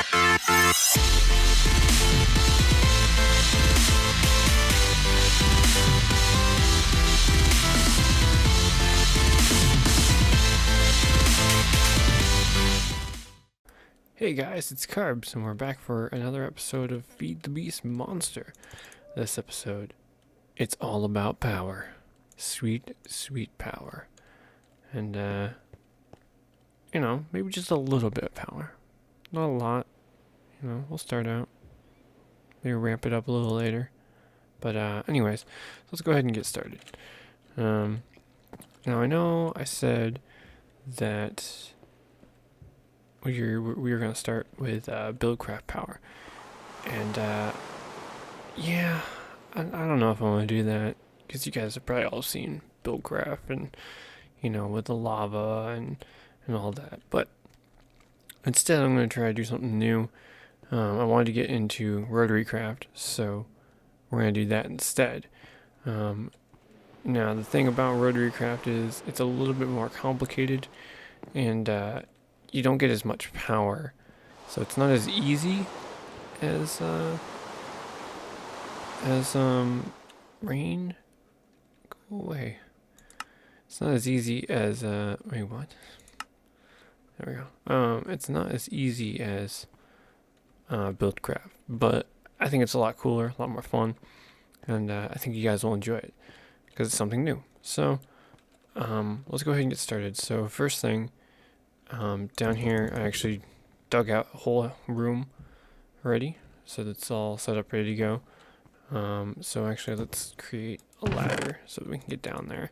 Hey guys, it's Carbs, and we're back for another episode of Feed the Beast Monster. This episode, it's all about power. Sweet, sweet power. And, maybe just a little bit of power. Not a lot. We'll start out. Maybe ramp it up a little later. But, anyways, let's go ahead and get started. Now, I know I said that we were going to start with Buildcraft power. And, yeah, I don't know if I want to do that, because you guys have probably all seen Buildcraft and, with the lava and all that. But instead, I'm going to try to do something new. I wanted to get into Rotarycraft, so we're going to do that instead. Now, the thing about Rotarycraft is it's a little bit more complicated, and you don't get as much power, so it's not as easy as rain. Go away. It's not as easy as wait, what? There we go. It's not as easy as Buildcraft, but I think it's a lot cooler, a lot more fun, and I think you guys will enjoy it because it's something new. So let's go ahead and get started. So first thing, down here I actually dug out a whole room already, so that's all set up, ready to go. So actually let's create a ladder so that we can get down there.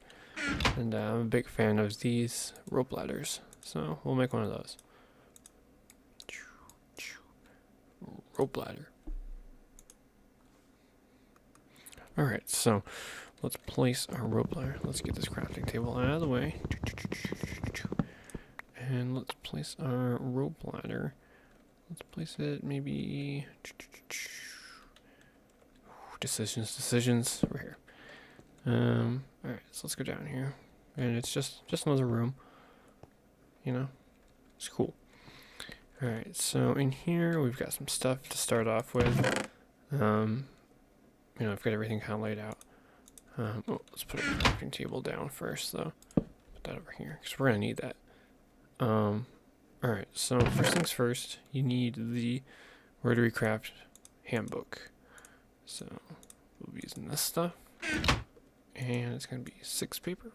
And I'm a big fan of these rope ladders, so we'll make one of those. Rope ladder. Alright, so let's place our rope ladder. Let's get this crafting table out of the way. And let's place our rope ladder. Let's place it maybe... Decisions. Right here. Alright, so let's go down here. And it's just another room. It's cool. Alright, so in here we've got some stuff to start off with. I've got everything kind of laid out. Let's put a crafting table down first, though. Put that over here, because we're going to need that. Alright, so first things first, you need the Rotarycraft handbook. So we'll be using this stuff, and it's going to be 6 paper,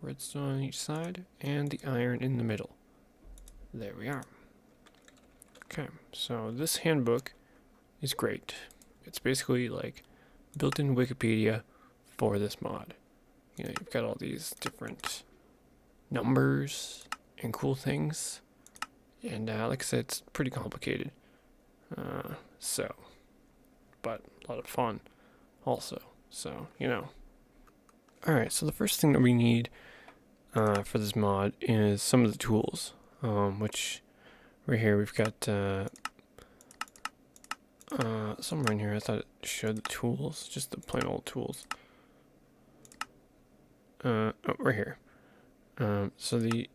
redstone on each side, and the iron in the middle. There we are. Okay, so this handbook is great. It's basically like built-in Wikipedia for this mod. You've got all these different numbers and cool things, and like I said, it's pretty complicated. But a lot of fun also. So, Alright, so the first thing that we need for this mod is some of the tools, which right here we've got somewhere in here I thought it showed the tools, just the plain old tools. Oh, right here. So the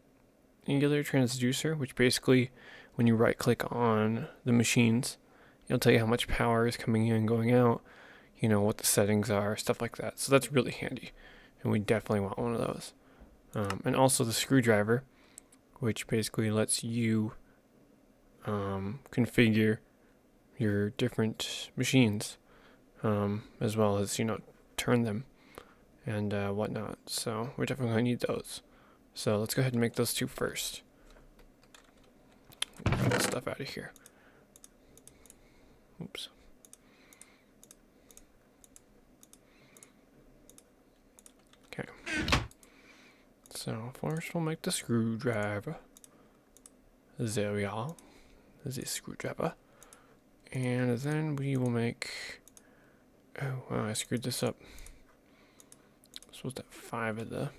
angular transducer, which basically when you right click on the machines, it'll tell you how much power is coming in and going out, what the settings are, stuff like that. So that's really handy, and we definitely want one of those. And also the screwdriver, which basically lets you configure your different machines, as well as, turn them and whatnot. So we're definitely going to need those. So let's go ahead and make those 2 first. Get this stuff out of here. Oops. Okay. So first we'll make the screwdriver. There we are. The screwdriver. And then we will make... Oh, wow, I screwed this up. I'm supposed to have 5 of the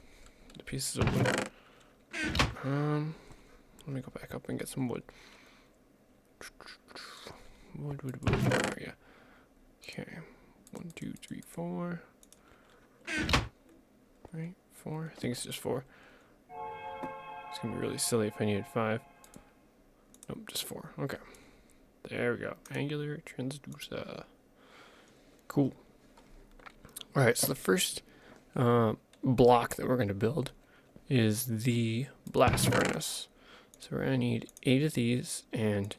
pieces of wood. Let me go back up and get some wood. Wood. Where are you? Okay. 1, 2, 3, 4. Right? 4? I think it's just 4. It's gonna be really silly if I needed 5. Nope, just 4. Okay. There we go. Angular transducer. Cool. Alright, so the first block that we're going to build is the blast furnace. So we're going to need 8 of these and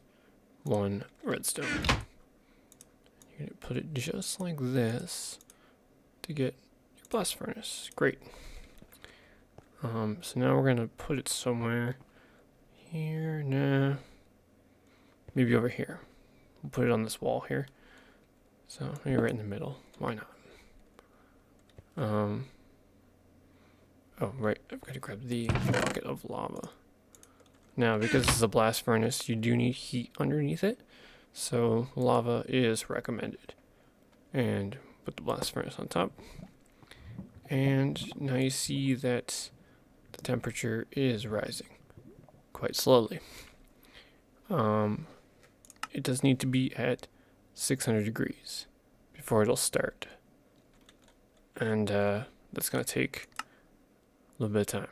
1 redstone. You're going to put it just like this to get your blast furnace. Great. So now we're going to put it somewhere here. Nah. Maybe over here. We'll put it on this wall here. So maybe right in the middle. Why not? Oh, right. I've got to grab the bucket of lava. Now, because this is a blast furnace, you do need heat underneath it. So lava is recommended. And put the blast furnace on top. And now you see that the temperature is rising quite slowly. It does need to be at 600 degrees before it'll start. And that's going to take a little bit of time.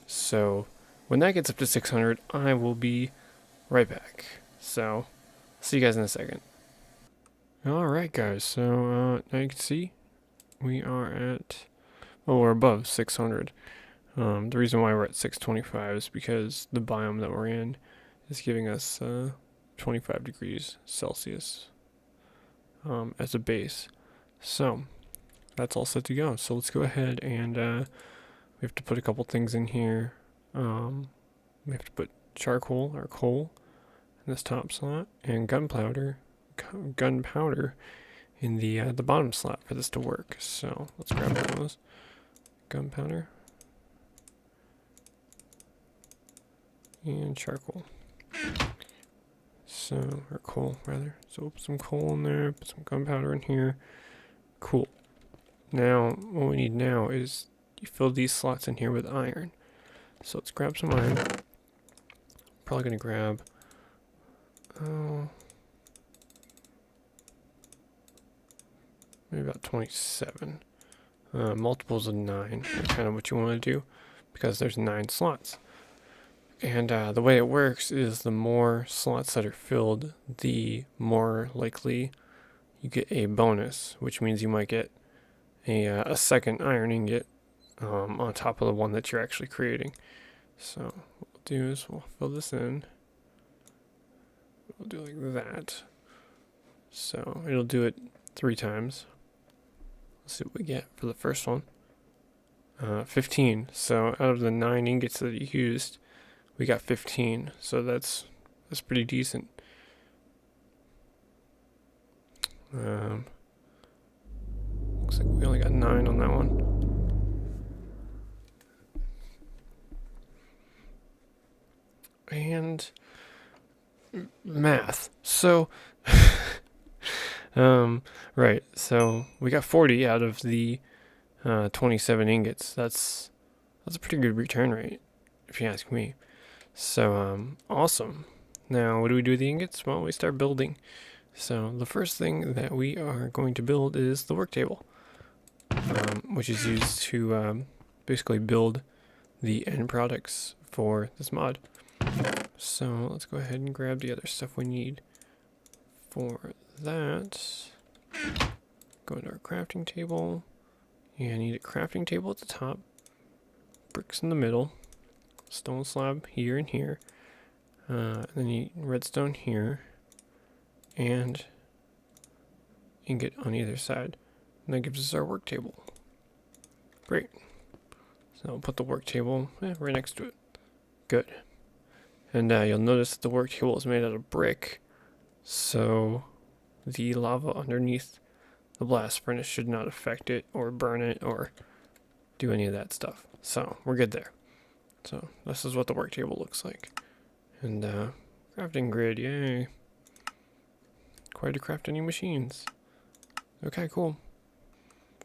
So when that gets up to 600, I will be right back. So see you guys in a second. Alright guys, so now you can see we are at, well, we're above 600. The reason why we're at 625 is because the biome that we're in is giving us 25 degrees Celsius as a base. So that's all set to go. So let's go ahead and we have to put a couple things in here. We have to put charcoal or coal in this top slot and gunpowder in the bottom slot for this to work. So let's grab those. Gunpowder and charcoal. So, or coal rather. So we'll put some coal in there, put some gunpowder in here. Cool. Now, what we need now is you fill these slots in here with iron. So let's grab some iron. Probably gonna grab, maybe about 27. Multiples of 9 are kind of what you want to do because there's 9 slots. And the way it works is the more slots that are filled, the more likely you get a bonus, which means you might get a second iron ingot on top of the one that you're actually creating. So what we'll do is we'll fill this in. We'll do like that. So it'll do it 3 times. Let's see what we get for the first one. 15. So out of the 9 ingots that you used, we got 15. So that's pretty decent. Looks like we only got 9 on that one. And math. So right, so we got 40 out of the 27 ingots. That's a pretty good return rate, if you ask me. So awesome. Now what do we do with the ingots? Well, we start building. So the first thing that we are going to build is the work table, which is used to basically build the end products for this mod. So let's go ahead and grab the other stuff we need for that. Go into our crafting table. Yeah, I need a crafting table at the top, bricks in the middle, stone slab here and here, and then you need redstone here, and ingot on either side. And that gives us our work table. Great. So I'll put the work table right next to it. Good. And you'll notice that the work table is made out of brick, so the lava underneath the blast furnace should not affect it or burn it or do any of that stuff. So we're good there. So this is what the work table looks like. And crafting grid, yay. Required to craft any machines. Okay, cool.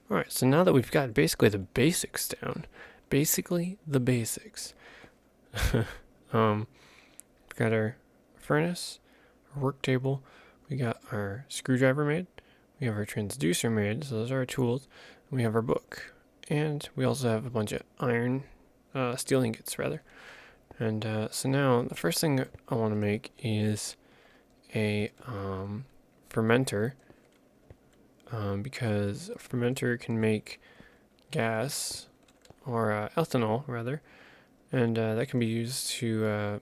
Alright, so now that we've got basically the basics down, basically the basics. We've got our furnace, our work table, we got our screwdriver made, we have our transducer made, so those are our tools, and we have our book. And we also have a bunch of iron, steel ingots rather. And so now the first thing I want to make is a fermenter, because a fermenter can make gas, or ethanol rather, and that can be used to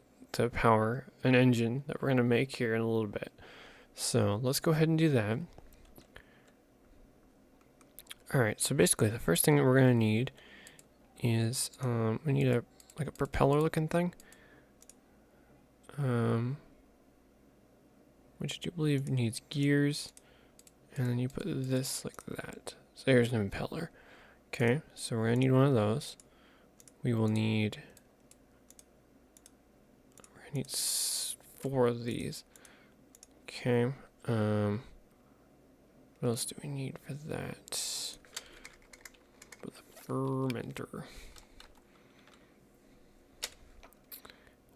power an engine that we're going to make here in a little bit. So let's go ahead and do that. Alright, so basically the first thing that we're going to need is we need a propeller looking thing, which I do believe needs gears, and then you put this like that. So there's an impeller. Okay, so we're going to need one of those. We're going to need 4 of these. Okay, what else do we need for that? For the fermenter,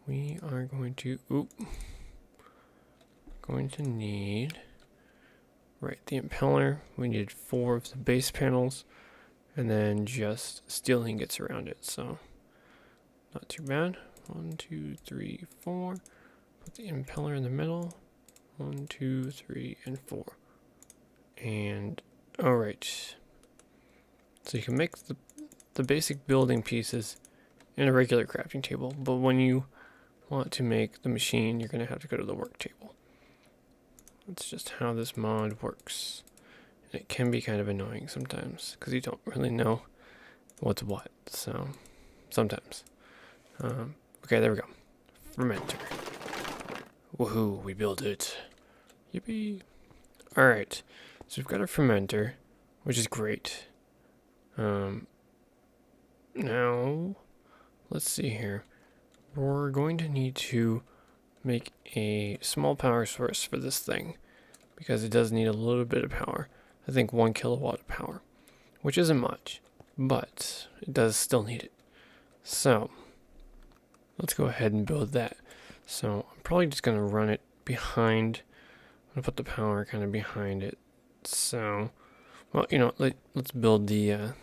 we are going to need, right, the impeller. We need 4 of the base panels, and then just steel ingots around it. So not too bad. 1, 2, 3, 4. Put the impeller in the middle. 1, 2, 3, and 4. And alright. So you can make the basic building pieces in a regular crafting table, but when you want to make the machine, you're going to have to go to the work table. That's just how this mod works. And it can be kind of annoying sometimes, because you don't really know what's what, so sometimes. Okay, there we go. Fermenter. Woohoo, we built it. Yippee. Alright, so we've got a fermenter, which is great. Now, let's see here. We're going to need to make a small power source for this thing, because it does need a little bit of power. I think 1 kilowatt of power, which isn't much, but it does still need it. So, let's go ahead and build that. So, I'm probably just going to run it behind. I'm going to put the power kind of behind it. So, well, you know, let's build the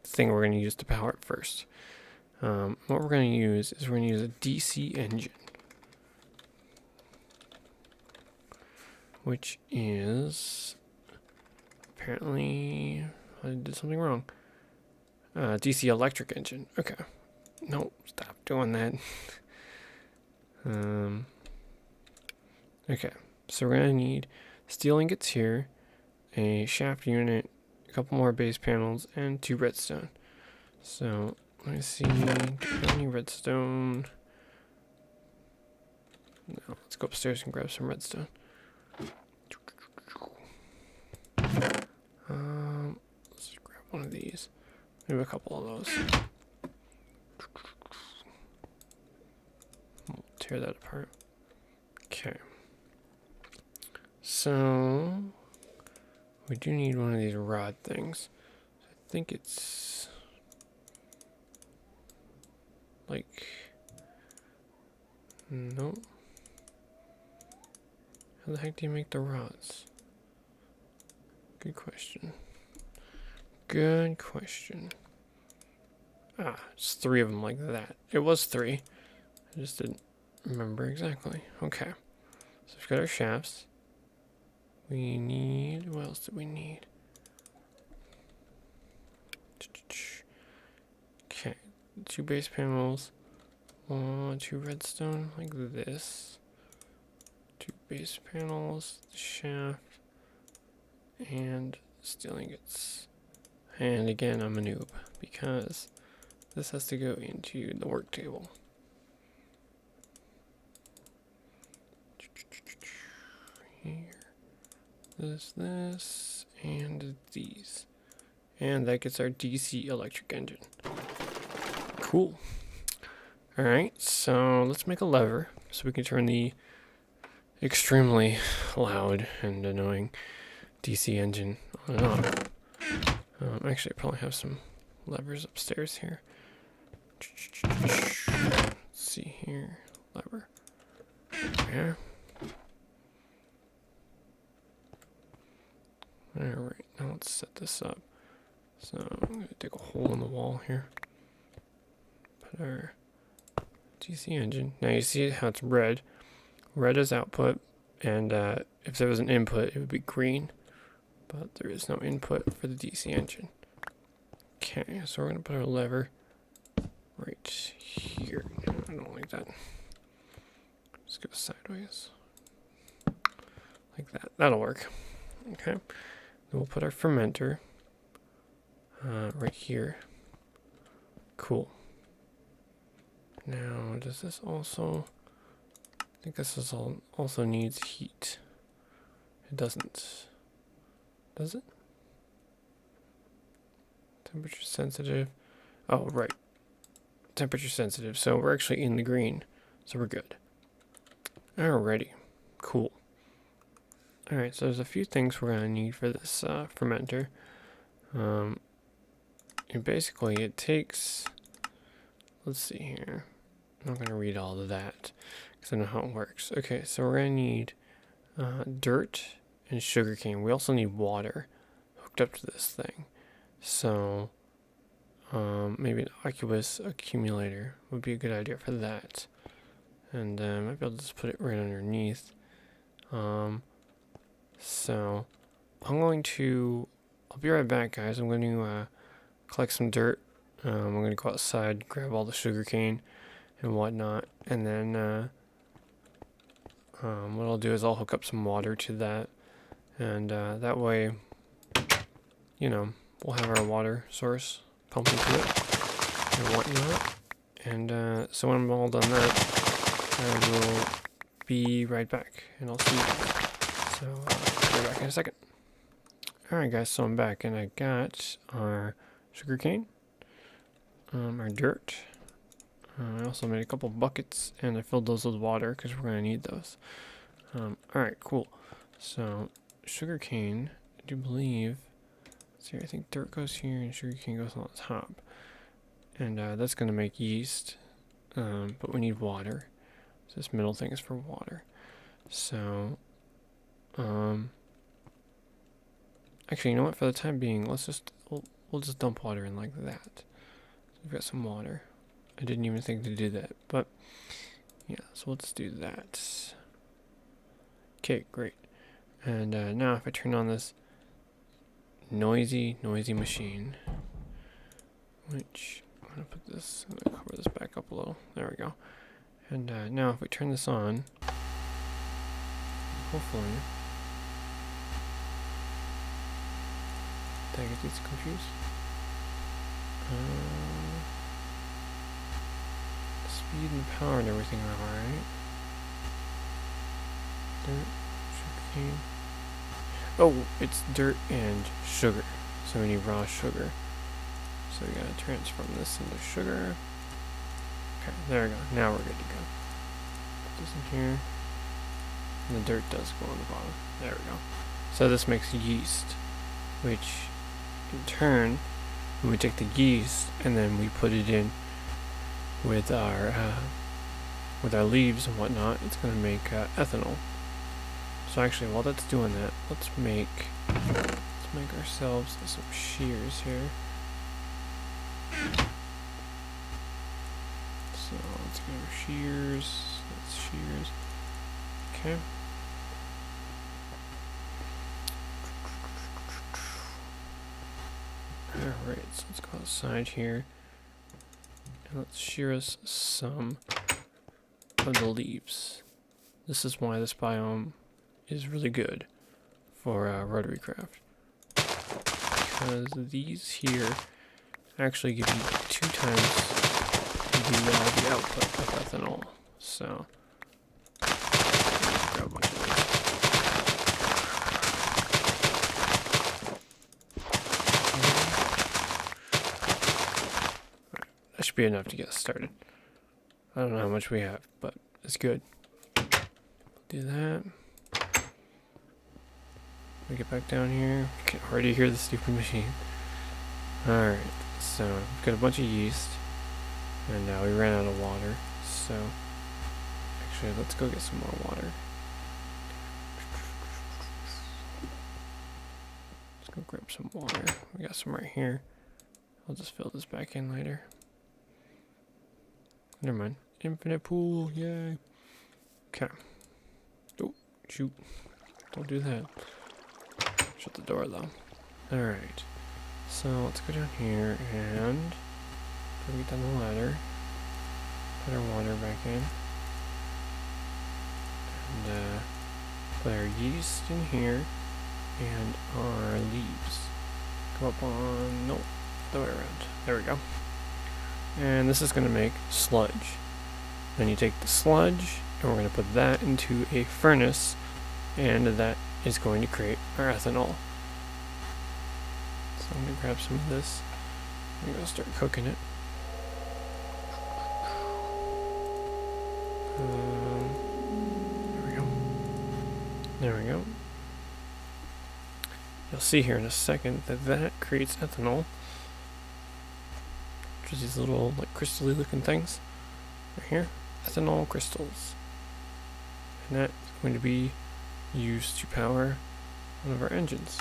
thing we're going to use to power it first. What we're going to use is we're going to use a DC engine, which is apparently, I did something wrong. DC electric engine. Okay. No, stop doing that. Okay, so we're going to need steel ingots here, a shaft unit, a couple more base panels, and 2 redstone. So, let me see, do we have any redstone? No, let's go upstairs and grab some redstone. Let's grab one of these. Maybe a couple of those. We'll tear that apart. Okay. So, we do need one of these rod things. I think it's like, no. How the heck do you make the rods? Good question. Good question. Ah, it's 3 of them like that. It was 3. I just didn't remember exactly. Okay. So we've got our shafts. We need, what else do we need? Okay, 2 base panels, 2 redstone like this, 2 base panels, the shaft, and steel ingots. And again, I'm a noob because this has to go into the work table. Here. This, and these. And that gets our DC electric engine. Cool. Alright, so let's make a lever so we can turn the extremely loud and annoying DC engine on and off. Actually, I probably have some levers upstairs here. Let's see here. Lever. Yeah. Alright, now let's set this up. So I'm going to dig a hole in the wall here. Put our DC engine. Now you see how it's red. Red is output, and if there was an input, it would be green. But there is no input for the DC engine. Okay, so we're going to put our lever right here. No, I don't like that. Just go sideways. Like that. That'll work. Okay. Then we'll put our fermenter right here. Cool. Now, does this also... I think this is also needs heat. It doesn't. Does it? Temperature sensitive. Oh, right. Temperature sensitive. So we're actually in the green. So we're good. Alrighty. Cool. Alright, so there's a few things we're going to need for this fermenter. And basically it takes... Let's see here. I'm not going to read all of that because I know how it works. Okay, so we're going to need dirt and sugarcane. We also need water hooked up to this thing. So maybe an aqueous accumulator would be a good idea for that. And maybe I'll just put it right underneath. So I'll be right back, guys. I'm going to collect some dirt. I'm going to go outside, grab all the sugarcane and whatnot, and then what I'll do is I'll hook up some water to that, and that way, you know, we'll have our water source pumping to it and whatnot. And so when I'm all done that, I will be right back, and I'll see you guys. So I'll be back in a second. Alright guys, so I'm back, and I got our sugarcane, our dirt. I also made a couple buckets, and I filled those with water because we're going to need those. Alright, cool. So, sugarcane, I do believe, see, I think dirt goes here and sugarcane goes on the top. And that's going to make yeast, but we need water. So this middle thing is for water. So, actually, you know what, for the time being, we'll just dump water in like that. So we've got some water. I didn't even think to do that, but yeah, so let's do that. Okay, great. And now if I turn on this noisy machine, which I'm gonna put this, I'm gonna cover this back up a little. There we go. And now if we turn this on, hopefully, did I get these confused? Speed and power and everything are alright. Dirt, sugarcane. Oh, it's dirt and sugar. So we need raw sugar. So we gotta transform this into sugar. Okay, there we go. Now we're good to go. Put this in here. And the dirt does go on the bottom. There we go. So this makes yeast, which in turn, when we take the yeast and then we put it in with our leaves and whatnot, it's going to make ethanol. So actually, while that's doing that, let's make ourselves some shears here. So let's get our shears. That's shears. Okay. Alright, so let's go outside here. And let's shear us some of the leaves. This is why this biome is really good for Rotarycraft. Because these here actually give you 2 times the output of ethanol. So, grab a bunch of these. That should be enough to get us started. I don't know how much we have, but it's good. Do that. We get back down here. I can already hear the stupid machine. Alright, so we've got a bunch of yeast, and we ran out of water, so actually let's go get some more water. Let's go grab some water. We got some right here. I'll just fill this back in later. Never mind. Infinite pool, yay. Okay. Oh, shoot. Don't do that. Shut the door though. Alright. So let's go down here and get down the ladder. Put our water back in. And put our yeast in here. And our leaves. Come up on, nope, the way around. There we go. And this is going to make sludge. Then you take the sludge, and we're going to put that into a furnace, and that is going to create our ethanol. So I'm going to grab some of this. I'm going to start cooking it. There we go. There we go. You'll see here in a second that that creates ethanol. Which is these little like crystally looking things. Right here. Ethanol crystals. And that's going to be used to power one of our engines.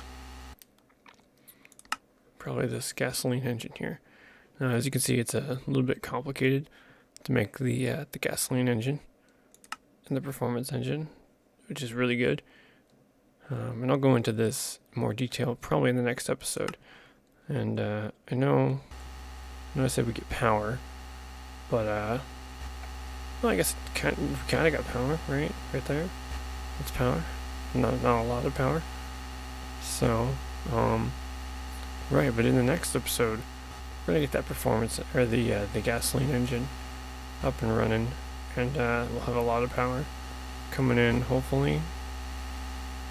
Probably this gasoline engine here. Now as you can see, it's a little bit complicated to make the gasoline engine and the performance engine, which is really good. And I'll go into this in more detail probably in the next episode. And I know I said we get power, but well, I guess we kind of got power, right there. That's power, not a lot of power. So right, but in the next episode, we're gonna get that performance or the gasoline engine up and running, and we'll have a lot of power coming in hopefully.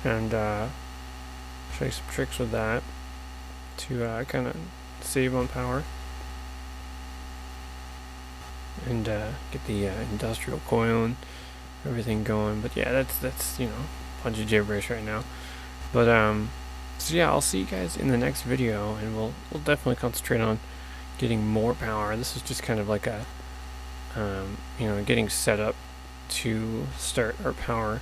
And show you some tricks with that to kind of save on power and get the industrial coil and everything going. But yeah, that's you know, a bunch of gibberish right now. But so yeah, I'll see you guys in the next video, and we'll definitely concentrate on getting more power. This is just kind of like a you know, getting set up to start our power.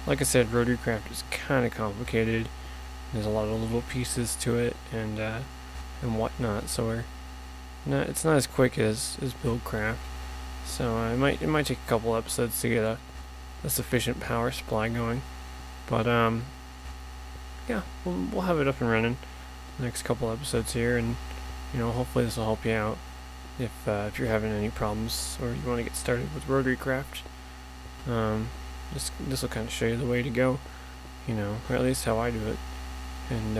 Like I said, Rotarycraft is kind of complicated. There's a lot of little pieces to it and whatnot. So it's not as quick as Buildcraft. So it might take a couple episodes to get a sufficient power supply going. But yeah, we'll have it up and running the next couple episodes here, and you know, hopefully this will help you out if you're having any problems or you want to get started with Rotarycraft. This will kind of show you the way to go, you know, or at least how I do it. And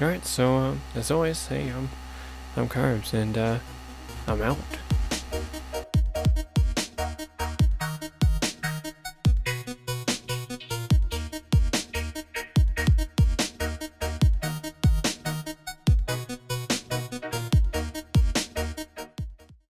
alright, so as always, hey, I'm Carbs, and I'm out.